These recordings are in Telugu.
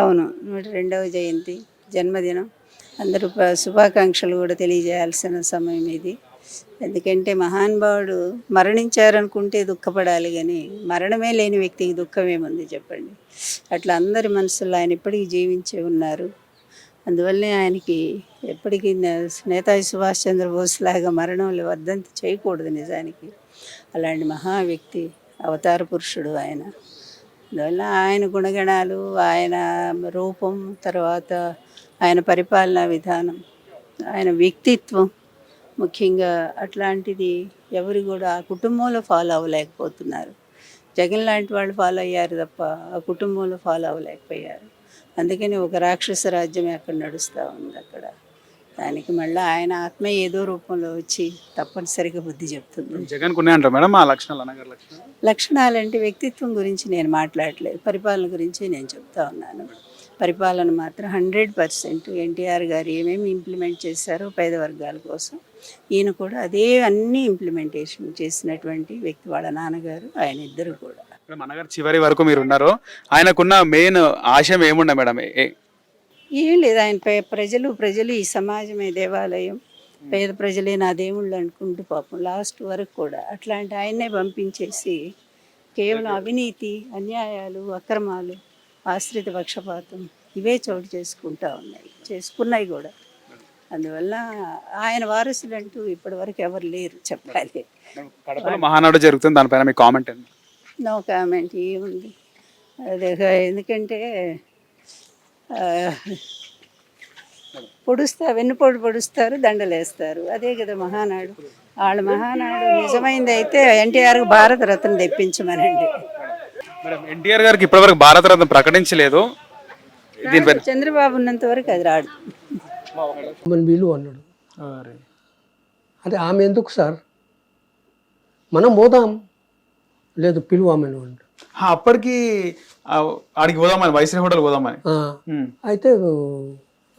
అవును. 102వ జయంతి జన్మదినం. అందరూ శుభాకాంక్షలు కూడా తెలియజేయాల్సిన సమయం ఇది. ఎందుకంటే మహానుభావుడు మరణించారనుకుంటే దుఃఖపడాలి కానీ మరణమే లేని వ్యక్తికి దుఃఖమేముంది చెప్పండి. అట్లా అందరి మనసుల్లో ఆయన ఇప్పటికీ జీవించే ఉన్నారు. అందువల్లనే ఆయనకి ఎప్పటికీ నేతాజీ సుభాష్ చంద్రబోస్ లాగా మరణంలో వర్ధంతి చేయకూడదు నిజానికి. అలాంటి మహా వ్యక్తి, అవతార పురుషుడు ఆయన. అందువల్ల ఆయన గుణగణాలు, ఆయన రూపం, తర్వాత ఆయన పరిపాలనా విధానం, ఆయన వ్యక్తిత్వం ముఖ్యంగా అట్లాంటిది ఎవరు కూడా ఆ కుటుంబంలో ఫాలో అవ్వలేకపోతున్నారు. జగన్ లాంటి వాళ్ళు ఫాలో అయ్యారు తప్ప ఆ కుటుంబంలో ఫాలో అవ్వలేకపోయారు. అందుకని ఒక రాక్షస రాజ్యం అక్కడ నడుస్తూ ఉంది అక్కడ. దానికి మళ్ళీ ఆయన ఆత్మ ఏదో రూపంలో వచ్చి తప్పనిసరిగా బుద్ధి చెప్తుంది. జగన్ ఉన్నాయంటారు మేడం ఆ లక్షణాలు, అన్నగారి లక్షణాలు? లక్షణాలంటే వ్యక్తిత్వం గురించి నేను మాట్లాడలేదు, పరిపాలన గురించి నేను చెప్తా ఉన్నాను. పరిపాలన మాత్రం 100% ఎన్టీఆర్ గారు ఏమేమి ఇంప్లిమెంట్ చేశారో పేద వర్గాల కోసం ఈయన కూడా అదే అన్నీ ఇంప్లిమెంటేషన్ చేసినటువంటి వ్యక్తి. వాళ్ళ నాన్నగారు, ఆయన ఇద్దరు కూడా. అన్నగారు చివరి వరకు మీరు ఉన్నారు, ఆయనకున్న మెయిన్ ఆశయం ఏముండే మేడం? ఏం లేదు, ఆయన ప్రజలు ఈ సమాజమే దేవాలయం, పేద ప్రజలే నా దేవుళ్ళు అనుకుంటూ పాపం లాస్ట్ వరకు కూడా అట్లాంటి ఆయన్నే పంపించేసి కేవలం అవినీతి, అన్యాయాలు, అక్రమాలు, ఆశ్రిత పక్షపాతం ఇవే చోటు చేసుకున్నాయి కూడా. అందువల్ల ఆయన వారసులు అంటూ ఇప్పటి వరకు ఎవరు లేరు చెప్పాలి. మహానాడు జరుగుతుంది, దానిపైన మీ కామెంట్ ఏంటి? No comment. ఏముంది అదే, ఎందుకంటే వెన్నుపోటు పొడుస్తారు, దండలేస్తారు. అదే కదా మహానాడు. వాళ్ళ మహానాడు నిజమైంది అయితే ఎన్టీఆర్కి భారతరత్న తెప్పించమనండి. మేడం ఎన్టీఆర్ గారికి ఇప్పటివరకు భారతరత్న ప్రకటించలేదు, చంద్రబాబు ఉన్నంత వరకు అది రాడు. వీలు అన్నాడు. అదే ఆమె ఎందుకు సార్, మనం పోదాం, లేదు పిలువు ఆమెను అంటాడు. అప్పటికి ఆడికి పోదామని, వైస్రాయ్ హోటల్ పోదామని. అయితే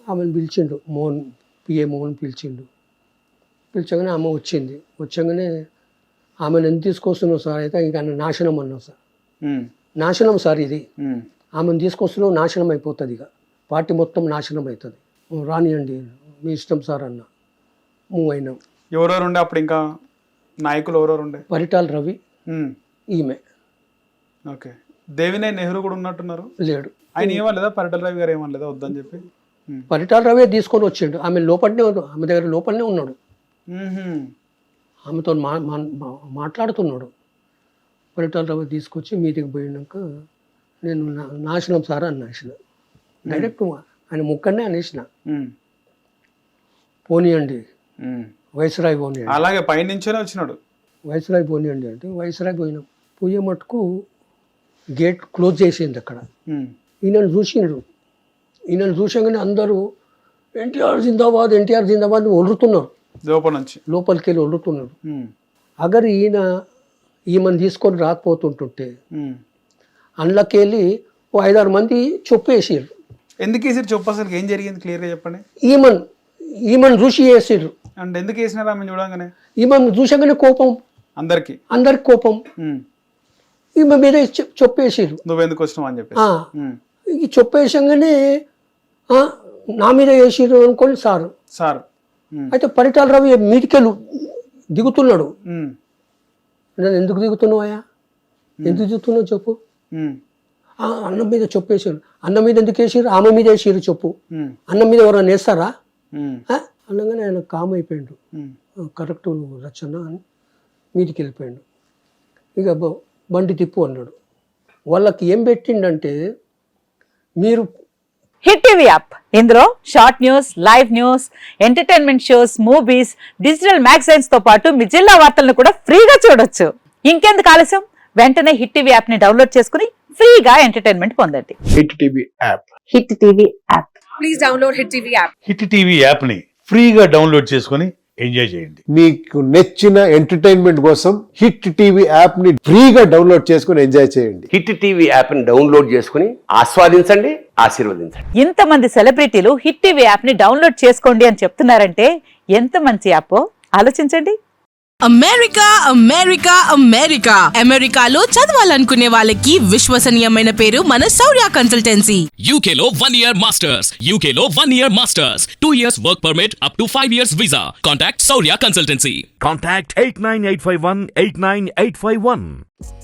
ఆమెను పిలిచిండు, పిఏ మోహన్ పిలిచగానే ఆమె వచ్చాగానే ఆమెను ఎంత తీసుకొస్తున్నావు సార్? అయితే ఇంకా నాశనం అన్నావు సార్. నాశనం సార్ ఇది, ఆమెను తీసుకొస్తున్నావు నాశనం అయిపోతుంది, ఇక పార్టీ మొత్తం నాశనం అవుతుంది, రానియండి మీ ఇష్టం సార్ అన్న. మూవ్ అయినాం. ఎవరెవరు ఉండే అప్పుడు? ఇంకా నాయకులు ఎవరెవరు ఉండే? పరిటాల రవి, ఈమె. ఓకే. దేవినే నెహ్రూ కూడా ఉన్నట్టున్నారు. లేడు. ఆయన ఏమనలేదా? పరిటాల రవి గారు ఏమనలేదా వద్దని చెప్పి? పరిటాల రవి తీసుకొని వచ్చిండు. ఆమె దగ్గర లోపలనే ఉన్నాడు, ఆమెతో మాట్లాడుతున్నాడు. పరిటాల రవి తీసుకొచ్చి మీటింగ్ పోయినాక నేను నాశనం సార్ అనేసిన, డైరెక్ట్ ఆయన ముక్కనే అనేసిన. పోనీయండి వైస్రాయ్ పోనీయండి. అలాగే పైనుంచే వచ్చినాడు. వైస్రాయ్ పోనీయండి అంటే వైస్రాయ్ పోయినాం. పోయే మటుకు గేట్ క్లోజ్ చేసింది అక్కడ. ఈయనను చూసాగానే అందరూ ఎన్టీఆర్ జిందాబాద్ ఒర్రుతున్నారు, లోపలికి వెళ్ళి ఒర్రుతున్నారు. అగర్ ఈమెను తీసుకొని రాకపోతుంటుంటే అందులోకి వెళ్ళి 5-6 మంది చొప్పేసారు. ఎందుకు వేసారు చొప్పు? అసలు ఏం జరిగింది క్లియర్గా చెప్పండి. ఈమెను చూసి వేసారు. అంటే ఎందుకు వేసినారు? ఆమె చూడగానే, ఈమెను చూసగానే కోపం, అందరికి కోపం. ఈమె మీద చొప్పేసారు. నువ్వెందుకు వచ్చినావు అని చెప్పి ఈ చొప్పేసంగానే నా మీద వేసిరు అనుకోండి సార్. అయితే పరిటాల రవి మీటికెళ్ళు దిగుతున్నాడు. నేను ఎందుకు దిగుతున్నావా, ఎందుకు దిగుతున్నావు చెప్పు. అన్నం మీద చొప్పేసారు. అన్నం మీద ఎందుకు వేసారు? ఆమె మీద వేసారు చెప్పు. అన్నం మీద ఎవరైనా వేస్తారా? అనగానే ఆయన కామ్ అయిపోయాడు. కరెక్ట్ రచన అని మీదికి వెళ్ళిపోయాడు. ఇక బండి తిప్పు అన్నాడు. వాళ్ళకి ఏం పెట్టిండంటే, మీరు హిట్ టీవీ యాప్, ఇందులో short news, live news, entertainment shows, movies, digital magazines తో పాటు మీ జిల్లా వార్తలను కూడా ఫ్రీగా చూడొచ్చు. ఇంకెందుకు ఆలస్యం, వెంటనే హిట్ టీవీ యాప్ ని డౌన్లోడ్ చేసుకుని ఫ్రీగా ఎంటర్టైన్మెంట్ పొందండి. Hit TV app. Hit TV app. Please download hit TV app. Hit TV app ని ఫ్రీగా డౌన్లోడ్ చేసుకుని ఎంజాయ్ చేయండి. మీకు నచ్చిన ఎంటర్టైన్మెంట్ కోసం హిట్ టీవీ యాప్ ని ఫ్రీగా డౌన్లోడ్ చేసుకుని ఎంజాయ్ చేయండి. హిట్ టీవీ యాప్ ని డౌన్లోడ్ చేసుకుని ఆస్వాదించండి, ఆశీర్వదించండి. ఇంతమంది సెలబ్రిటీలు హిట్ టీవీ యాప్ ని డౌన్లోడ్ చేసుకోండి అని చెప్తున్నారంటే ఎంత మంచి యాప్ ఆలోచించండి. అమెరికా అమెరికా అమెరికా అమెరికాలో చదవాలనుకునే వాళ్ళకి విశ్వసనీయమైన పేరు మన శౌర్య కన్సల్టెన్సీ. UK లో 1 year masters. UK లో 1 year masters. 2 years work permit up to 5 years visa. Contact Saurya Consultancy. Contact 89851 89851.